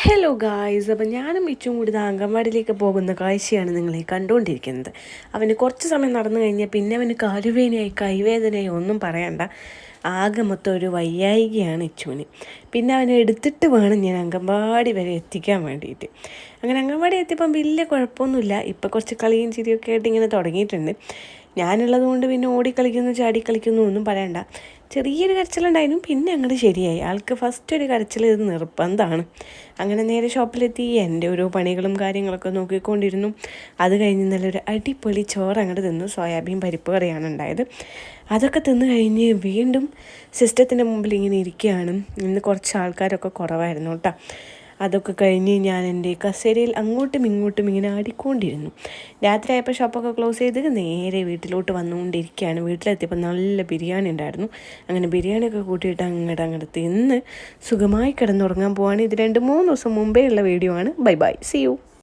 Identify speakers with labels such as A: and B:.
A: Hello guys, അപ്പം ഞാനും മിച്ചും കൂടി ഇത് അംഗൻവാടിയിലേക്ക് പോകുന്ന കാഴ്ചയാണ് നിങ്ങളെ കണ്ടുകൊണ്ടിരിക്കുന്നത്. അവന് കുറച്ച് സമയം നടന്നു കഴിഞ്ഞാൽ പിന്നെ അവന് കാലുവേദനയായി കൈവേദനയായി ഒന്നും പറയണ്ട. ആകെ മൊത്തം ഒരു വയ്യായികയാണ് ഇച്ചുവിന്. പിന്നെ അവനെ എടുത്തിട്ട് വേണം ഞാൻ അംഗൻവാടി വരെ എത്തിക്കാൻ വേണ്ടിയിട്ട്. അങ്ങനെ അംഗൻവാടി എത്തിയപ്പം വലിയ കുഴപ്പമൊന്നുമില്ല. ഇപ്പം കുറച്ച് കളിയും ചിരിയൊക്കെ ആയിട്ട് ഇങ്ങനെ തുടങ്ങിയിട്ടുണ്ട്. ഞാനുള്ളത് കൊണ്ട് പിന്നെ ഓടിക്കളിക്കുന്നു ചാടി കളിക്കുന്നു ഒന്നും പറയണ്ട. ചെറിയൊരു കരച്ചിലുണ്ടായിരുന്നു, പിന്നെ അങ്ങോട്ട് ശരിയായി. ആൾക്ക് ഫസ്റ്റ് ഒരു കരച്ചിൽ ഇത് നിർബന്ധമാണ്. അങ്ങനെ നേരെ ഷോപ്പിലെത്തി എൻ്റെ ഓരോ പണികളും കാര്യങ്ങളൊക്കെ നോക്കിക്കൊണ്ടിരുന്നു. അത് കഴിഞ്ഞ് നല്ലൊരു അടിപൊളി ചോറ് അങ്ങോട്ട് തിന്നു. സോയാബീൻ പരിപ്പ് കറിയാണ് ഉണ്ടായത്. അതൊക്കെ തിന്ന് കഴിഞ്ഞ് വീണ്ടും സിസ്റ്റത്തിൻ്റെ മുമ്പിൽ ഇങ്ങനെ ഇരിക്കുകയാണ്. ഇന്ന് കുറച്ച് ആൾക്കാരൊക്കെ കുറവായിരുന്നു കേട്ടോ. അതൊക്കെ കഴിഞ്ഞ് ഞാൻ എൻ്റെ കസേരയിൽ അങ്ങോട്ടും ഇങ്ങോട്ടും ഇങ്ങനെ ആടിക്കൊണ്ടിരുന്നു. രാത്രിയായപ്പോൾ ഷോപ്പൊക്കെ ക്ലോസ് ചെയ്ത് നേരെ വീട്ടിലോട്ട് വന്നുകൊണ്ടിരിക്കുകയാണ്. വീട്ടിലെത്തിയപ്പോൾ നല്ല ബിരിയാണി ഉണ്ടായിരുന്നു. അങ്ങനെ ബിരിയാണിയൊക്കെ കൂട്ടിയിട്ട് അങ്ങോട്ട് തിന്ന് സുഖമായി കിടന്നുറങ്ങാൻ പോവാണ്. ഇത് 2-3 ദിവസം മുമ്പേ ഉള്ള വീഡിയോ ആണ്. Bye bye, see U.